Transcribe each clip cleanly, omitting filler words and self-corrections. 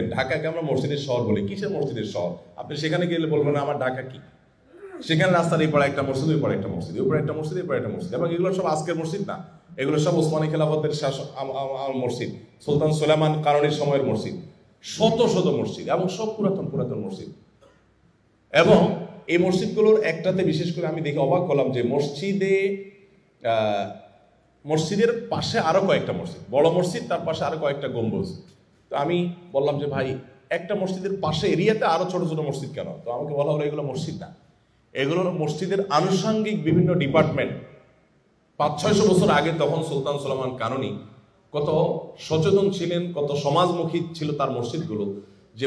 ঢাকাকে আমরা মসজিদের শহর বলি। কিসের মসজিদের শহর? আপনি সেখানে গেলে বলবেন আমার ঢাকা কি? সেখানে রাস্তার এই পরে একটা মসজিদ, ওই পরে একটা মসজিদ, ওই পরে একটা মসজিদ, এই পরে একটা মসজিদ, এবং এগুলো সব আজকের মসজিদ না, এগুলো সব ওসমানী খেলাফতের মসজিদ, সুলতান সুলেমান কারণীর সময়ের মসজিদ, শত শত মসজিদ, এবং সব পুরাতন পুরাতন মসজিদ। এবং এই মসজিদগুলোর একটাতে বিশেষ করে আমি দেখে অবাক হলাম যে মসজিদের পাশে আরো কয়েকটা মসজিদ, বড় মসজিদ, তার পাশে আরো কয়েকটা গম্বুজ। তো আমি বললাম যে ভাই, একটা মসজিদের পাশে এরিয়াতে আরো ছোট ছোট মসজিদ কেন? তো আমাকে বলা হলো এগুলো মসজিদ না, এগুলো মসজিদের আনুষঙ্গিক বিভিন্ন ডিপার্টমেন্ট। 500-600 বছর আগে তখন সুলতান সুলেমান কারণী কত সচেতন ছিলেন, কত সমাজমুখী ছিল তার মসজিদগুলো, যে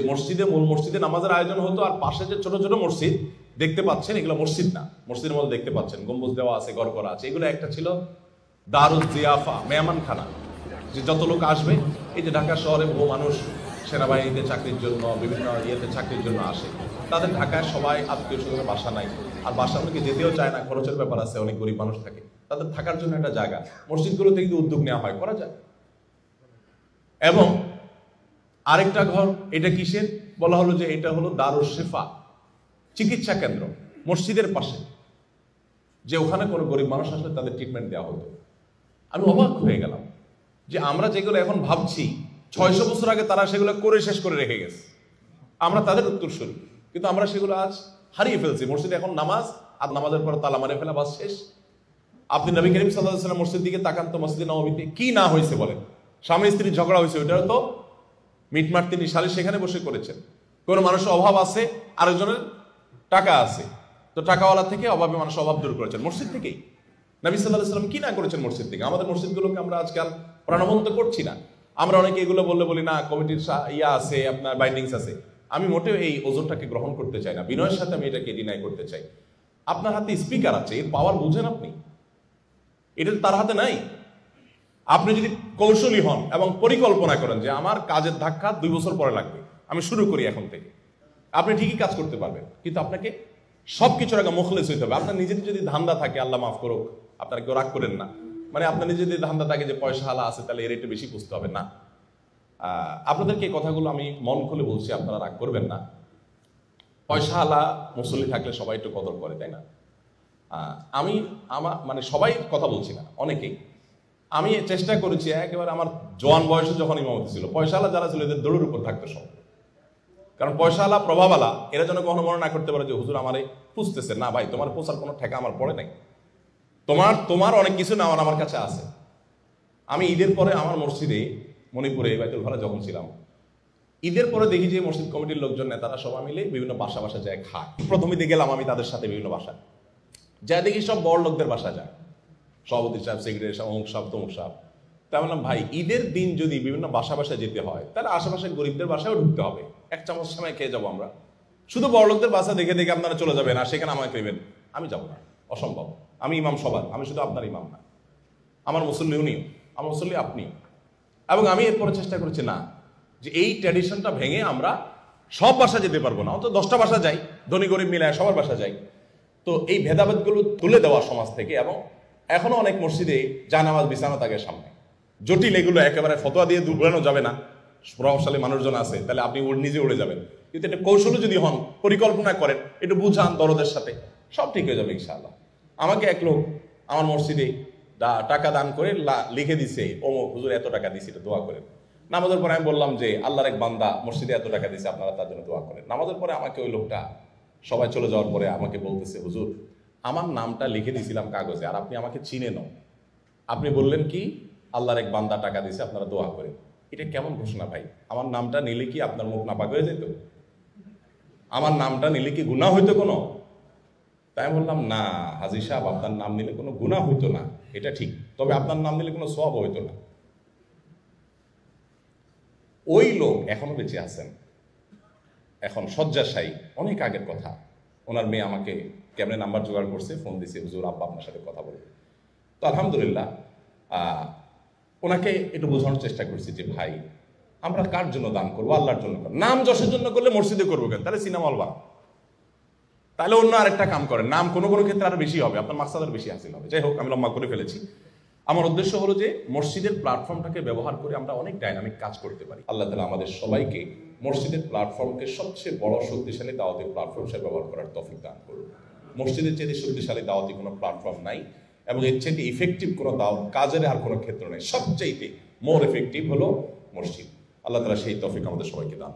মূল মসজিদে নামাজের আয়োজন হতো, আর পাশে যে ছোট ছোট মসজিদ দেখতে পাচ্ছেন এগুলো মসজিদ না, মসজিদের মধ্যে দেখতে পাচ্ছেন গম্বুজ দেওয়া আছে, ঘর করা আছে, এগুলো একটা ছিল দারুল জিয়াফা, মেহমানখানা, যে যত লোক আসবে। এই যে ঢাকা শহরে বহু মানুষ সেনাবাহিনীতে চাকরির জন্য, বিভিন্ন ইয়েতে চাকরির জন্য আসে, তাদের ঢাকায় সবাই আত্মীয় স্বজনের বাসা নাই, আর বাসা অনেকে যেতেও চায় না, খরচের ব্যাপার আছে, অনেক গরিব মানুষ থাকে, তাদের থাকার জন্য একটা জায়গা মসজিদগুলোতে কিন্তু উদ্যোগ নেওয়া হয়, করা যায়। এবং আরেকটা ঘর, এটা কিসের? বলা হলো যে এটা হলো দারুশ শিফা, চিকিৎসা কেন্দ্র, মসজিদের পাশে, যে ওখানে কোনো গরিব মানুষ আসলে তাদের ট্রিটমেন্ট দেওয়া হতো। আমি অবাক হয়ে গেলাম যে আমরা যেগুলো এখন ভাবছি 600 বছর আগে তারা সেগুলো করে শেষ করে রেখে গেছে, আমরা তাদের উত্তরসূরি, কিন্তু আমরা সেগুলো আজ হারিয়ে ফেলছি। মসজিদে এখন নামাজ, আর নামাজের পর তালা মারে ফেলা, বাস শেষ। আপনি নবী করিম সাল্লাল্লাহু আলাইহি ওয়াসাল্লাম মসজিদ দিকে তাকান তো, মসজিদে নববীতে কি না হয়েছে বলেন? স্বামী স্ত্রীর ঝগড়া হয়েছে, ওইটাও তো মিটমাট তিনি সালিশ সেখানে বসে করেছেন। কোনো মানুষের অভাব আছে, আরেকজনের টাকা আছে, তো টাকাওয়ালা থেকে অভাবে মানুষের অভাব দূর করেছেন মসজিদ থেকেই। নবী সাল্লাল্লাহু আলাইহি ওয়াসাল্লাম কি না করেছেন মসজিদ থেকে? আমাদের মসজিদগুলোকে আমরা আজকাল প্রাণবন্ত করছি না। আমরা অনেকে এগুলো বলি না কমিটির ইয়া আছে, আপনার বাইন্ডিংস আছে। আমি মোটেও এই ওজনটাকে গ্রহণ করতে চাই না, বিনয়ের সাথে আমি এটাকে ডিনাই করতে চাই। আপনার হাতে স্পিকার আছে, এর পাওয়ার বুঝেন আপনি? এটা তার হাতে নাই। আপনি যদি কৌশলী হন এবং পরিকল্পনা করেন যে আমার কাজের ধাক্কা 2 বছর পরে লাগবে, আমি শুরু করি এখন থেকে, আপনি ঠিকই কাজ করতে পারবেন। কিন্তু আপনাকে সবকিছুর আগে মুখলেস হইতে হবে। আপনার নিজের যদি ধান্দা থাকে, আল্লাহ মাফ করুক, আপনারা কেউ রাগ করেন না, মানে আপনার নিজের যদি ধান্দা থাকে যে পয়সা হালা আছে, তাহলে এর একটু বেশি বুঝতে হবে না। আপনাদেরকে এই কথাগুলো আমি মন খুলে বলছি, আপনারা রাগ করবেন না। পয়সা হালা মুসল্লি থাকলে সবাই একটু কদর করে, তাই না? আমি মানে সবাই কথা বলছি না, অনেকেই। আমি চেষ্টা করেছি একেবারে আমার জোয়ান বয়সে যখন ইমামতি ছিল, পয়সাওয়ালা যারা ছিল এদের দৌড়ের উপর থাকতো সব। কারণ পয়সাওয়ালা, প্রভাবওয়ালা, এরা যেন কখনো মনে না করতে পারে যে হুজুর আমারে পুষতেছে। না ভাই, তোমার পোষার কোনো ঠেকা আমার পড়ে নাই। তোমার অনেক কিছু না আমার কাছে আছে। আমি ঈদের পরে আমার মসজিদে মণিপুরে বাইতুল ভাড়া যখন ছিলাম, ঈদের পরে দেখি যে মসজিদ কমিটির লোকজন, নেতারা সবাই মিলে বিভিন্ন বাসা বাসা যায় খায়। প্রথমে দিয়ে গেলাম আমি তাদের সাথে বিভিন্ন বাসা, যা দেখি সব বড় লোকদের বাসা যায়, সভাপতি সাহেব, সেক্রেটারি সাহেব, অমুক সাহেব, তমুক সাহেব। তাই বললাম ভাই, ঈদের দিন যদি বিভিন্ন বাসা বাসায় যেতে হয়, তাহলে আশেপাশে গরিবদের বাসায়ও ঢুকতে হবে, এক চামচ সময় খেয়ে যাবো আমরা। শুধু বড় লোকদের বাসা দেখে দেখে আপনারা চলে যাবেন আর সেখানে আমাকে নেবেন, আমি যাবো না, অসম্ভব। আমি ইমাম সবার, আমি শুধু আপনার ইমাম না, আমার মুসল্লি উনিও, আমার মুসল্লি আপনিও। এবং আমি এরপরে চেষ্টা করেছি না, যে এই ট্র্যাডিশনটা ভেঙে আমরা সব বাসা যেতে পারবো না, অন্তত 10টা বাসা যাই, ধনী গরিব মিলায় সবার বাসা যাই। তো এই ভেদাভেদগুলো তুলে দেওয়া সমাজ থেকে। এবং এখনো অনেক মসজিদে জানামাজ বিছানা থাকে সামনে, জটিল, এগুলো একেবারে ফতোয়া দিয়ে দুর্ঘানো যাবে না। প্রভাবশালী মানুষজন আছে, তাহলে আপনি নিজে উড়ে যাবেন। কিন্তু এটা কৌশলী যদি হন, পরিকল্পনা করেন, একটু বুঝান দরদের সাথে, সব ঠিক হয়ে যাবে ইনশাআল্লাহ। আমাকে এক লোক আমার মসজিদে টাকা দান করে লিখে দিছে, ও হুজুর এত টাকা দিছি, এটা দোয়া করেন। নামাজের পরে আমি বললাম যে আল্লাহর এক বান্দা মসজিদে এত টাকা দিছে, আপনারা তার জন্য দোয়া করেন। নামাজের পরে আমাকে ওই লোকটা, সবাই চলে যাওয়ার পরে আমাকে বলতেছে, হুজুর আমার নামটা লিখে দিয়েছিলাম কাগজে, আর আপনি আমাকে চিনেন, আপনি বললেন কি আল্লাহর এক বান্দা টাকা দিছে, আপনারা দোয়া করেন। এটা কেমন ঘোষণা ভাই? আমার নামটা নিলে কি আপনার মুখ নাপাক হয়ে যেত? আমার নামটা নিলে কি গুনাহ হইতো কোনো? তাই বললাম, না হাজী সাহেব, আপনার নাম নিলে কোনো গুনাহ হইতো না, এটা ঠিক, তবে আপনার নাম নিলে কোনো সওয়াব হইতো না। ওই লোক এখনো বেঁচে আছেন, এখন শয্যাশায়ী, অনেক আগের কথা। ওনার মেয়ে আমাকে কেমনে নাম্বার জোগাড় করছে, ফোন দিছে, হুজুর আব্বা আপনার সাথে কথা বলবে। তো আলহামদুলিল্লাহ ওনাকে একটু বোঝানোর চেষ্টা করছি যে ভাই, আমরা কার জন্য দান করবো? আল্লাহর জন্য। নাম যশের জন্য করলে মসজিদে করবো কেন? তাহলে সিনেমা হল বানান, তাহলে অন্য আরেকটা কাম করেন। নাম কোনো কোনো ক্ষেত্রে আরো বেশি হবে, আপনার মাকসাদ আরো বেশি হাসিল হবে। যাই হোক, আমি লম্বা করে ফেলেছি। আমার উদ্দেশ্য হলো যে মসজিদের প্ল্যাটফর্মটাকে ব্যবহার করে আমরা অনেক ডাইনামিক কাজ করতে পারি। আল্লাহ তাআলা আমাদের সবাইকে মসজিদের প্ল্যাটফর্মকে সবচেয়ে বড় শক্তিশালী দাওয়াতি প্ল্যাটফর্ম হিসেবে ব্যবহার করার তৌফিক দান করুন। মসজিদের চেয়ে শক্তিশালী দাওয়াতি কোনো প্ল্যাটফর্ম নাই, এবং এর চেয়ে ইফেক্টিভ কোনো কাজের আর কোনো ক্ষেত্র নেই। সবচাইতে মোর এফেক্টিভ হলো মসজিদ। আল্লাহ তাআলা সেই তৌফিক আমাদের সবাইকে দান।